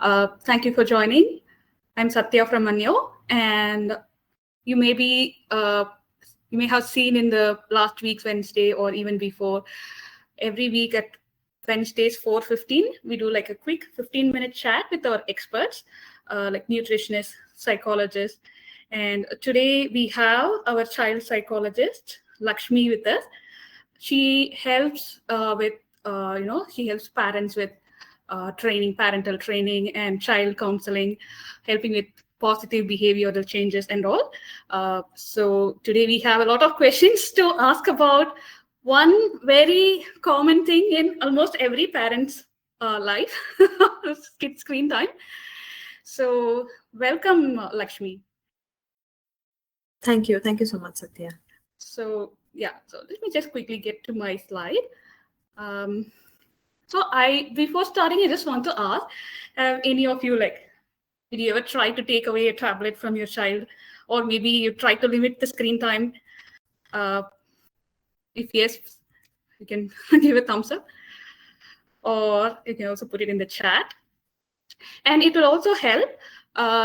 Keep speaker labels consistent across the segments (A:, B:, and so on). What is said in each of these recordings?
A: Thank you for joining. I'm Satya from Manyo, and you may have seen in the last week's Wednesday or even before, every week at Wednesdays 4:15, we do like a quick 15-minute chat with our experts, like nutritionists, psychologists. And today we have our child psychologist, Lakshmi, with us. She helps she helps parents with parental training and child counseling, helping with positive behavioral changes and all. So today we have a lot of questions to ask about one very common thing in almost every parent's life, kid screen time. So welcome, Lakshmi.
B: Thank you. Thank you so much, Satya.
A: So let me just quickly get to my slide. Before starting, I just want to ask, have any of you, did you ever try to take away a tablet from your child? Or maybe you try to limit the screen time? If yes, you can give a thumbs up. Or you can also put it in the chat. And it will also help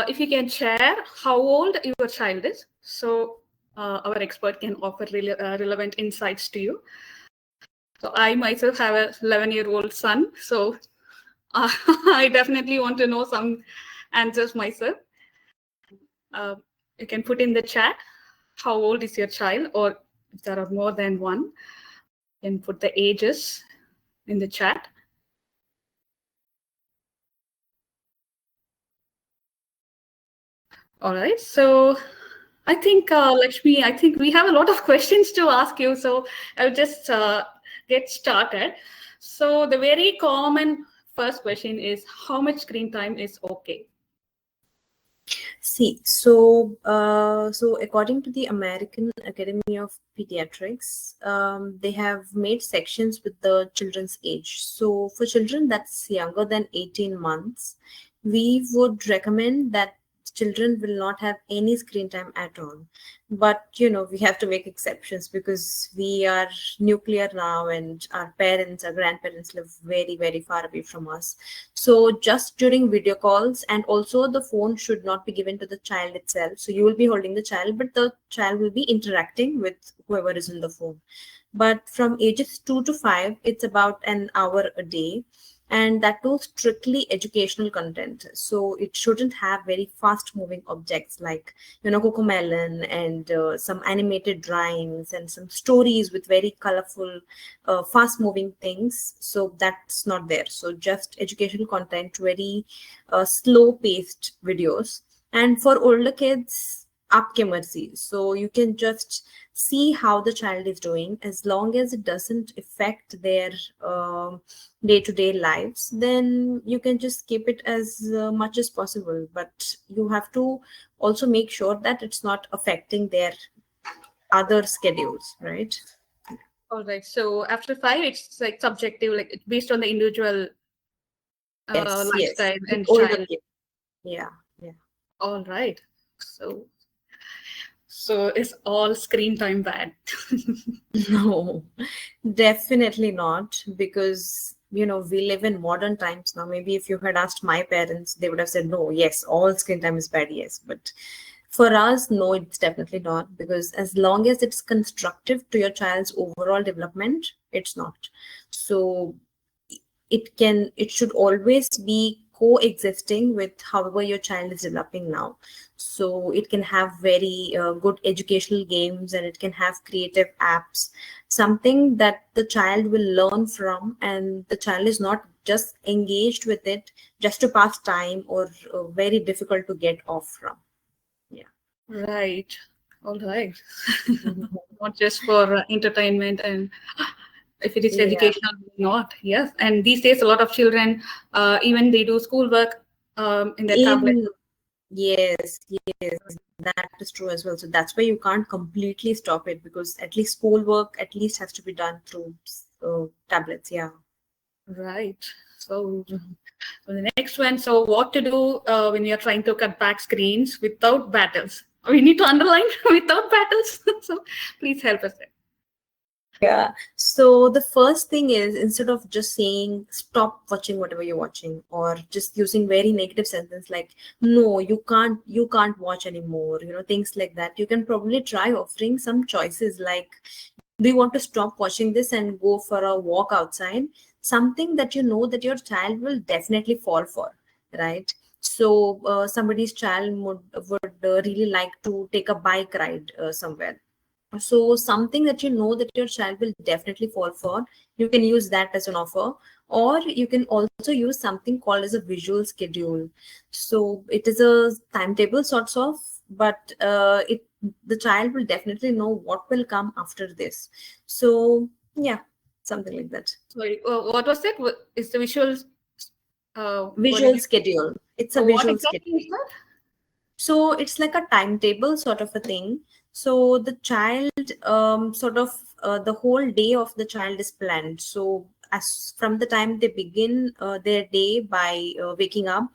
A: if you can share how old your child is. So our expert can offer relevant insights to you. So I myself have a 11-year-old son. So I definitely want to know some answers myself. You can put in the chat how old is your child, or if there are more than one, you can put the ages in the chat. All right. So I think, Lakshmi, we have a lot of questions to ask you. So I'll just get started. So the very common first question is, how much screen time is okay?
B: See, so according to the American Academy of Pediatrics, they have made sections with the children's age. So for children that's younger than 18 months, we would recommend that children will not have any screen time at all. But we have to make exceptions because we are nuclear now, and our grandparents live very, very far away from us. So just during video calls, and also the phone should not be given to the child itself. So you will be holding the child, but the child will be interacting with whoever is in the phone. But from ages 2 to 5, it's about an hour a day. And that too strictly educational content. So it shouldn't have very fast moving objects like, Cocomelon and some animated drawings and some stories with very colorful, fast moving things. So that's not there. So just educational content, very slow paced videos. And for older kids, aapke mercy. So you can just see how the child is doing. As long as it doesn't affect their day-to-day lives, then you can just keep it as much as possible. But you have to also make sure that it's not affecting their other schedules, right?
A: All right. So after 5, it's like subjective, like it's based on the individual lifestyle and child.
B: Yeah.
A: All right. So is all screen time bad?
B: No, definitely not, because we live in modern times now. Maybe if you had asked my parents, they would have said no, yes, all screen time is bad, yes. But for us, no, it's definitely not, because as long as it's constructive to your child's overall development, it's not. So it should always be coexisting with however your child is developing now. So it can have very good educational games, and it can have creative apps, something that the child will learn from, and the child is not just engaged with it just to pass time or very difficult to get off from. Yeah.
A: Right. All right. Not just for entertainment, and if it is educational, not. Yes. And these days, a lot of children, even they do schoolwork in their tablet.
B: Yes, that is true as well. So that's why you can't completely stop it, because at least schoolwork at least has to be done through tablets. Yeah.
A: Right. So the next one. So what to do when you're trying to cut back screens without battles? We need to underline without battles. So please help us there.
B: Yeah. So the first thing is, instead of just saying stop watching whatever you're watching, or just using very negative sentence like no, you can't watch anymore, things like that, you can probably try offering some choices like, do you want to stop watching this and go for a walk outside? Something that you know that your child will definitely fall for, right? So somebody's child would really like to take a bike ride somewhere. So something that you know that your child will definitely fall for, you can use that as an offer. Or you can also use something called as a visual schedule. So it is a timetable sorts of, but it the child will definitely know what will come after this. So yeah, something like that.
A: Sorry, what was that? Is the visual? What did
B: Visual
A: you?
B: schedule. It's a
A: What
B: visual schedule.
A: exactly is that?
B: So it's like a timetable sort of a thing. So the child, sort of, the whole day of the child is planned. So as from the time they begin their day by waking up,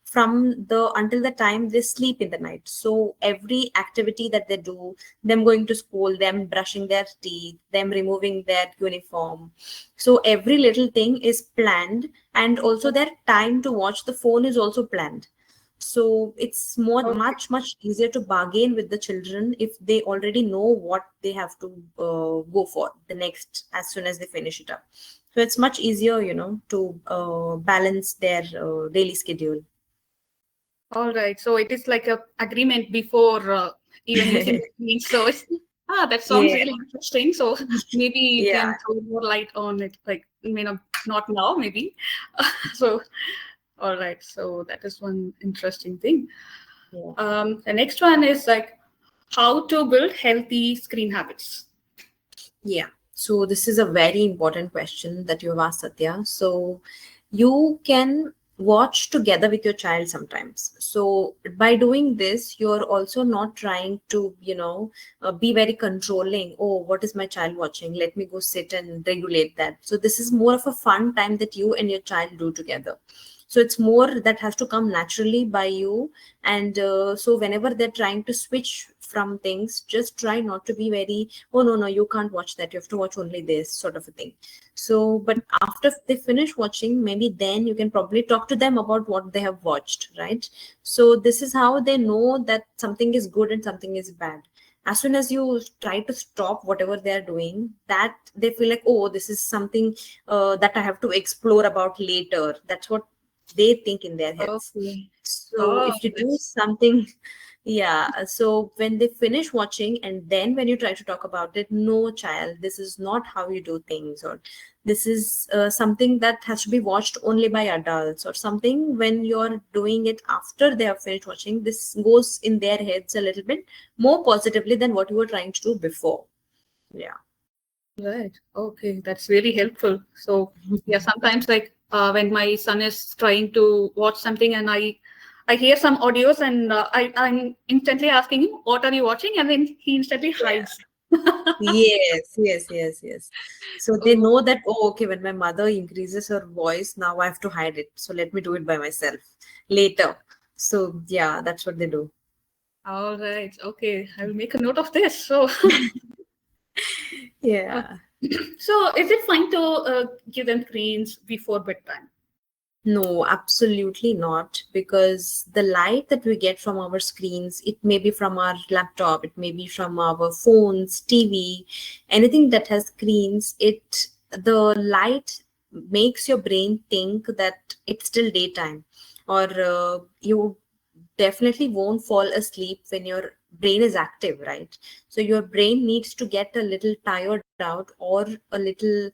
B: from the until the time they sleep in the night. So every activity that they do, them going to school, them brushing their teeth, them removing their uniform. So every little thing is planned, and also their time to watch the phone is also planned. So it's
A: Okay.
B: much easier to bargain with the children if they already know what they have to go for the next as soon as they finish it up. So it's much easier, to balance their daily schedule.
A: All right. So it is like a agreement before even using the screen. So it's that sounds
B: Yeah,
A: really interesting. So maybe you
B: yeah,
A: can throw more light on it. Like not now, maybe. So all right. So that is one interesting thing.
B: yeah.
A: The next one is like how to build healthy screen habits.
B: Yeah. So this is a very important question that you have asked, Satya. So you can watch together with your child sometimes. So by doing this, you're also not trying to, be very controlling. Oh, what is my child watching? Let me go sit and regulate that. So this is more of a fun time that you and your child do together. So it's more that has to come naturally by you. And so whenever they're trying to switch from things, just try not to be very, oh no, you can't watch that, you have to watch only this sort of a thing. So but after they finish watching, maybe then you can probably talk to them about what they have watched, right? So this is how they know that something is good and something is bad. As soon as you try to stop whatever they're doing, that they feel like, oh, this is something that I have to explore about later. That's what they think in their heads.
A: Okay.
B: So
A: Oh,
B: if you do
A: that's
B: something, yeah, so when they finish watching and then when you try to talk about it, no, child, this is not how you do things, or this is something that has to be watched only by adults, or something. When you're doing it after they have finished watching, this goes in their heads a little bit more positively than what you were trying to do before. Yeah.
A: right. Okay, that's really helpful. So yeah, sometimes like when my son is trying to watch something and I hear some audios and I'm instantly asking him, "What are you watching?" And then he instantly
B: Yeah.
A: hides.
B: Yes. So they
A: Oh,
B: know that, oh, okay, when my mother increases her voice, now I have to hide it. So let me do it by myself later. So yeah, that's what they do.
A: all right. Okay, I will make a note of this. So, uh,
B: Yeah.
A: so is it fine to give them screens before bedtime?
B: No, absolutely not. Because the light that we get from our screens, it may be from our laptop, it may be from our phones, TV, anything that has screens, the light makes your brain think that it's still daytime, or you definitely won't fall asleep when your brain is active, right? So your brain needs to get a little tired out or a little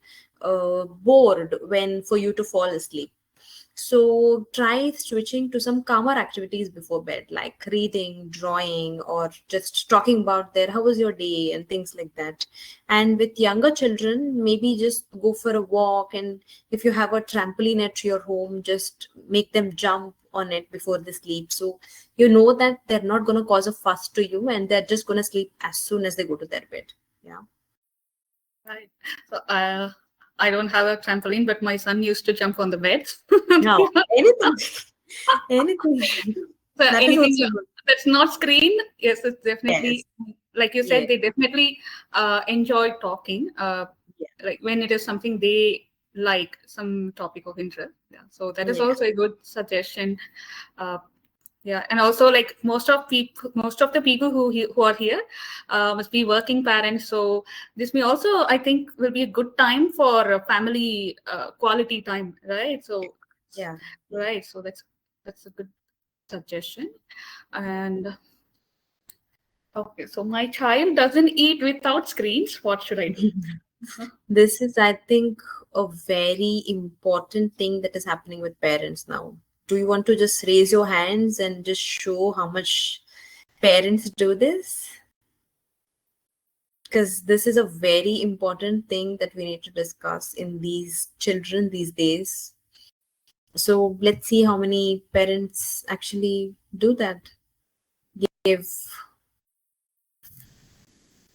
B: bored when for you to fall asleep. So try switching to some calmer activities before bed, like reading, drawing, or just talking about their how was your day and things like that. And with younger children, maybe just go for a walk. And if you have a trampoline at your home, just make them jump on it before they sleep. So you know that they're not going to cause a fuss to you, and they're just going to sleep as soon as they go to their bed. Yeah.
A: Right. So I don't have a trampoline, but my son used to jump on the bed.
B: Now, anything, anything.
A: So
B: That is
A: anything
B: also good.
A: that's not screen, yes, it's
B: Yes.
A: definitely like you
B: Yeah.
A: said. They definitely enjoy talking. like when it is something they like, some topic of interest. Yeah, so that is
B: Yeah.
A: also a good suggestion. uh, yeah, and also like most of the people who are here must be working parents, so this may also, I think, will be a good time for family quality time, right? So
B: Yeah.
A: right, so that's a good suggestion. And okay, so my child doesn't eat without screens, what should I do?
B: This is, I think, a very important thing that is happening with parents now. Do you want to just raise your hands and just show how much parents do this? Because this is a very important thing that we need to discuss in these children these days. So let's see how many parents actually do that. Give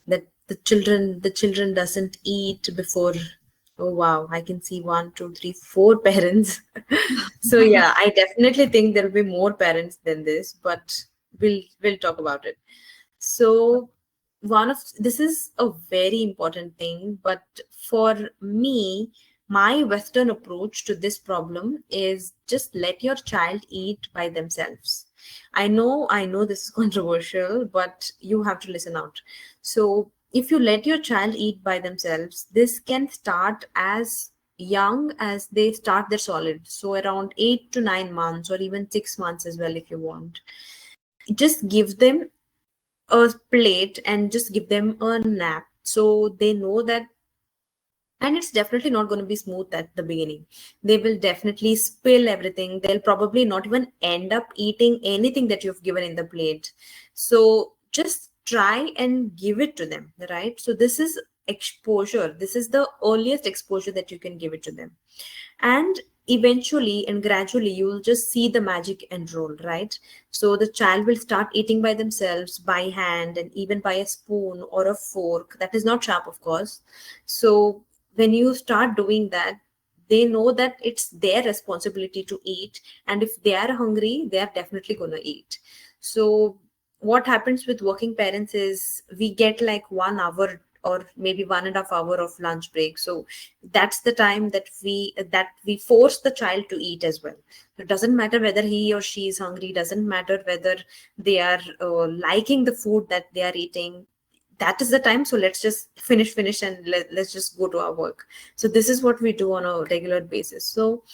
B: that the children doesn't eat before. Oh wow, I can see 1 2 3 4 parents. So yeah, I definitely think there will be more parents than this, but we'll talk about it. So one of this is a very important thing, but for me, my Western approach to this problem is just let your child eat by themselves. I know this is controversial, but you have to listen out. So if you let your child eat by themselves, this can start as young as they start their solid. So around 8 to 9 months, or even 6 months as well, if you want. Just give them a plate and just give them a nap so they know that. And it's definitely not going to be smooth at the beginning. They will definitely spill everything. They'll probably not even end up eating anything that you've given in the plate. So just try and give it to them, right? So this is exposure. This is the earliest exposure that you can give it to them. And eventually and gradually you will just see the magic enroll, right? So the child will start eating by themselves, by hand, and even by a spoon or a fork that is not sharp, of course. So when you start doing that, they know that it's their responsibility to eat, and if they are hungry, they are definitely going to eat. So what happens with working parents is we get like 1 hour or maybe 1.5 hour of lunch break. So that's the time that we force the child to eat as well. It doesn't matter whether he or she is hungry, doesn't matter whether they are liking the food that they are eating. That is the time, so let's just finish and let's just go to our work. So this is what we do on a regular basis. So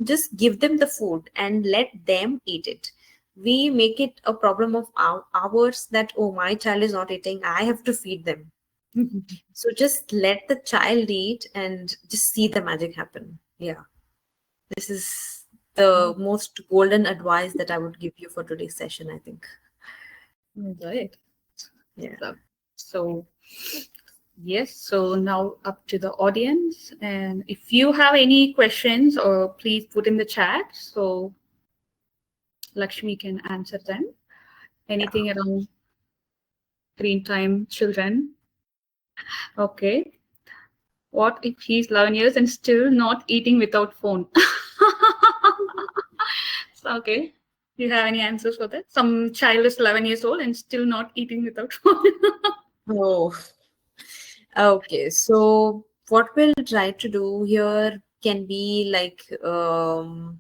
B: just give them the food and let them eat it. We make it a problem of ours that, oh, my child is not eating, I have to feed them. So just let the child eat and just see the magic happen. Yeah. This is the most golden advice that I would give you for today's session, I think.
A: Right.
B: Yeah.
A: So yes, so now up to the audience. And if you have any questions, or please put in the chat so Lakshmi can answer them. Anything around screen time, children? Okay. What if he's 11 years and still not eating without phone? So, okay. Do you have any answers for that? Some child is 11 years old and still not eating without phone.
B: Oh, okay. So what we'll try to do here can be like, well,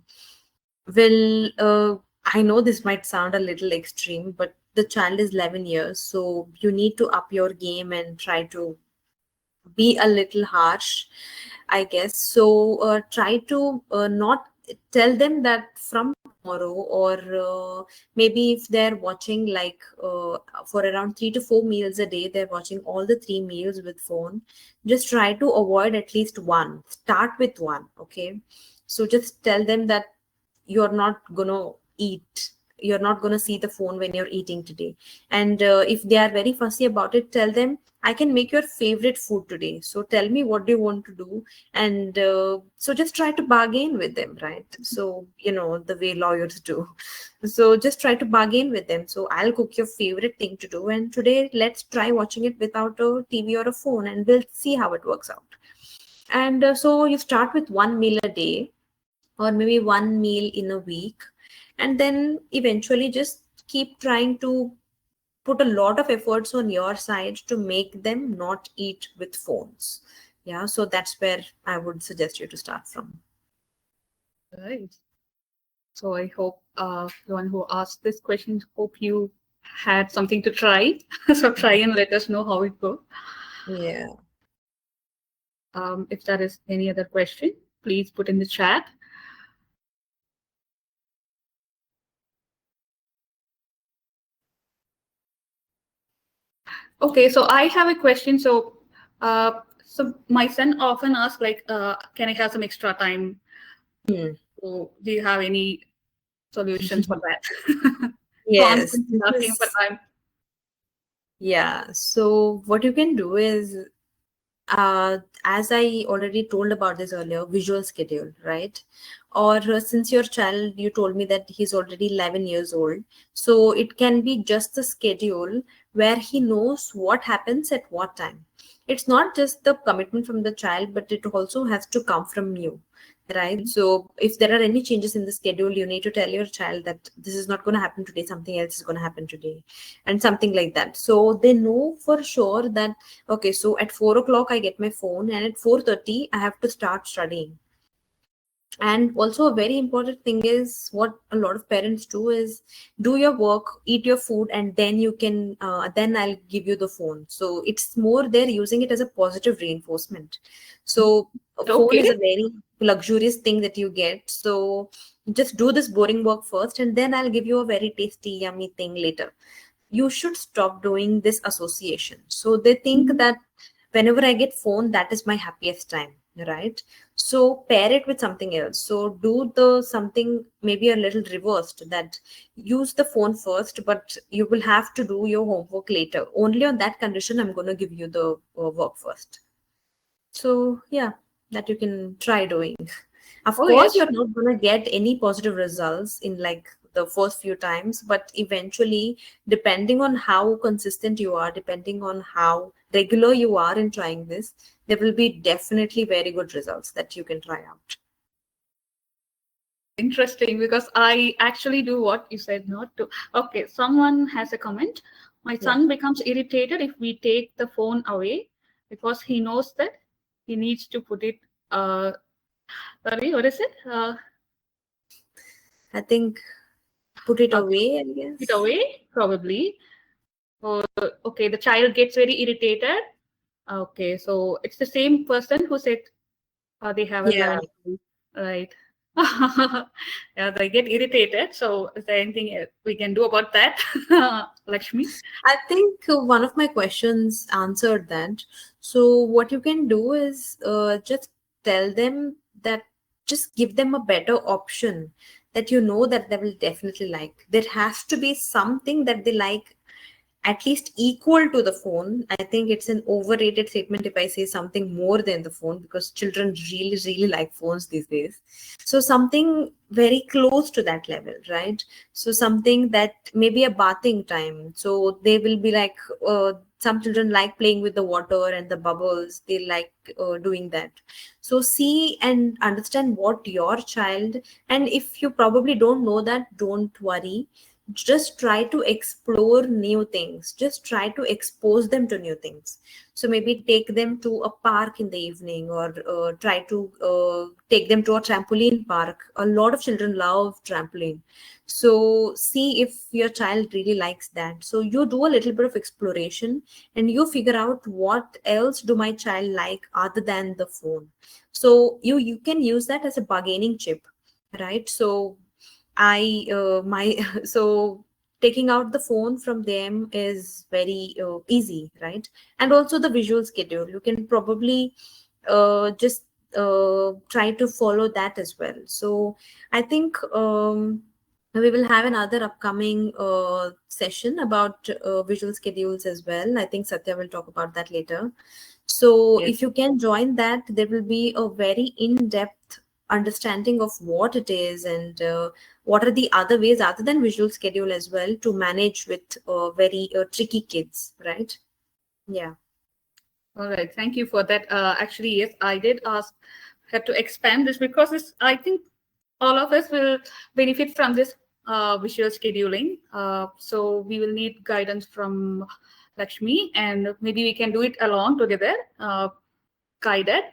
B: I know this might sound a little extreme, but the child is 11 years, so you need to up your game and try to be a little harsh, I guess. So try to not tell them that from tomorrow, or maybe if they're watching like for around 3 to 4 meals a day, they're watching all the 3 meals with phone. Just try to avoid at least one. Start with one, okay? So just tell them that you're not gonna eat, you're not gonna see the phone when you're eating today. And if they are very fussy about it, tell them, I can make your favorite food today, so tell me what do you want to do. And so just try to bargain with them, right? So the way lawyers do. So just try to bargain with them. So I'll cook your favorite thing to do, and today let's try watching it without a TV or a phone, and we'll see how it works out. And so you start with 1 meal a day, or maybe 1 meal in a week, and then eventually just keep trying to put a lot of efforts on your side to make them not eat with phones. Yeah, so that's where I would suggest you to start from.
A: Right. So I hope the one who asked this question, hope you had something to try. So try and let us know how it goes.
B: Yeah.
A: If there is any other question, please put in the chat. Okay, so I have a question. So my son often asks, like, can I have some extra time?
B: Hmm.
A: So do you have any solutions for that?
B: Yes,
A: Constantly
B: this
A: asking for
B: is,
A: time.
B: yeah. So what you can do is, as I already told about this earlier, visual schedule, right? Or since your child, you told me that he's already 11 years old. So it can be just the schedule where he knows what happens at what time. It's not just the commitment from the child, but it also has to come from you, right? So if there are any changes in the schedule, you need to tell your child that this is not going to happen today, something else is going to happen today, and something like that. So they know for sure that, okay, so at 4 o'clock I get my phone, and at 4:30 I have to start studying. And also a very important thing is what a lot of parents do is do your work, eat your food, and then you can then I'll give you the phone. So it's more they're using it as a positive reinforcement. So a phone is
A: Okay.
B: a very luxurious thing that you get. So just do this boring work first, and then I'll give you a very tasty yummy thing later. You should stop doing this association. So they think
A: Mhm.
B: that whenever I get phone, that is my happiest time, right? So pair it with something else. So do the something maybe a little reversed, that use the phone first, but you will have to do your homework later. Only on that condition I'm going to give you the work first. So yeah, that you can try doing. Of
A: Oh
B: course,
A: yes.
B: you're not going to get any positive results in like the first few times, but eventually, depending on how consistent you are, depending on how regular you are in trying this, there will be definitely very good results that you can try out.
A: Interesting, because I actually do what you said not to. Okay, someone has a comment. My
B: Yeah.
A: son becomes irritated if we take the phone away because he knows that he needs to put it. Sorry, what is it?
B: I think put it
A: Okay,
B: away, I
A: it
B: guess.
A: away probably. So, okay, the child gets very irritated. Okay, so it's the same person who said they have a
B: Yeah.
A: 11, right? Yeah, they get irritated. So, is there anything we can do about that, Lakshmi?
B: I think one of my questions answered that. So, what you can do is just tell them that, just give them a better option that you know that they will definitely like. There has to be something that they like at least equal to the phone. I think it's an overrated statement if I say something more than the phone, because children really, really like phones these days. So something very close to that level, right? So something that maybe a bathing time. So they will be like, some children like playing with the water and the bubbles. They like doing that. So see and understand what your child, and if you probably don't know that, don't worry, just try to explore new things, just try to expose them to new things. So maybe take them to a park in the evening, or try to take them to a trampoline park. A lot of children love trampoline. So see if your child really likes that. So you do a little bit of exploration, and you figure out what else do my child like other than the phone. So you can use that as a bargaining chip, right? So I my so taking out the phone from them is very easy, right? And also the visual schedule, you can probably just try to follow that as well. So I think we will have another upcoming session about visual schedules as well. I think Satya will talk about that later. So
A: Yes.
B: if you can join that, there will be a very in-depth understanding of what it is, and what are the other ways other than visual schedule as well to manage with very tricky kids, right? Yeah.
A: All right. Thank you for that. Actually, yes, I did ask her to expand this because I think all of us will benefit from this visual scheduling. So we will need guidance from Lakshmi, and maybe we can do it along together. guided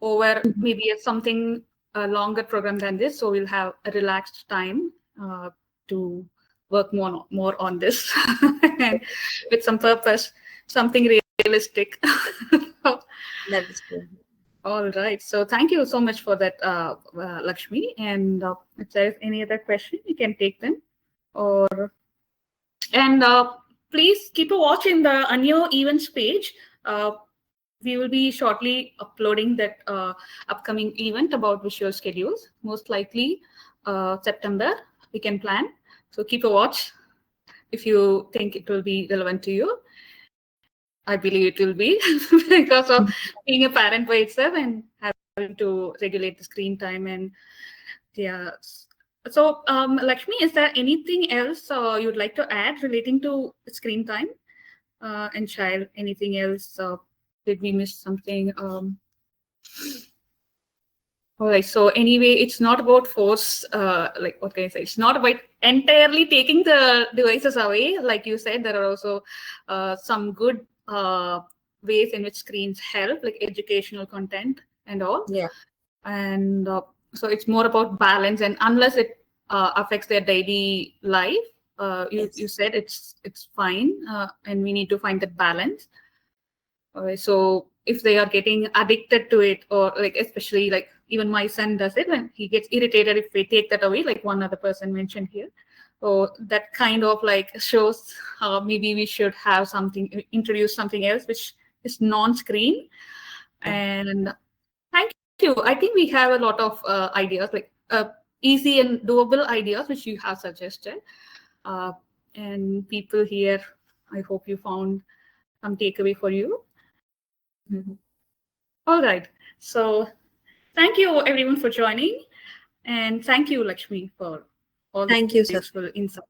A: over maybe something a longer program than this. So we'll have a relaxed time to work more on this and with some purpose, something realistic.
B: That is true.
A: All right. So thank you so much for that, Lakshmi. And if there is any other question, you can take them. And please keep a watch in the Anyo events page. We will be shortly uploading that upcoming event about visual schedules. Most likely September, we can plan. So keep a watch if you think it will be relevant to you. I believe it will be because of being a parent by itself and having to regulate the screen time. And yeah. So Lakshmi, is there anything else you'd like to add relating to screen time and child? Anything else? Did we miss something? All right. So anyway, it's not about force. Like what can I say? It's not about entirely taking the devices away. Like you said, there are also some good ways in which screens help, like educational content and all.
B: Yeah.
A: And so it's more about balance. And unless it affects their daily life, you said it's fine, and we need to find that balance. So if they are getting addicted to it, or like especially like even my son does it, when he gets irritated if we take that away, like one other person mentioned here. So that kind of like shows maybe we should have something, introduce something else which is non-screen. And thank you. I think we have a lot of ideas, like easy and doable ideas which you have suggested. And people here, I hope you found some takeaway for you. All right. So thank you everyone for joining. And thank you, Lakshmi, for all the useful insights.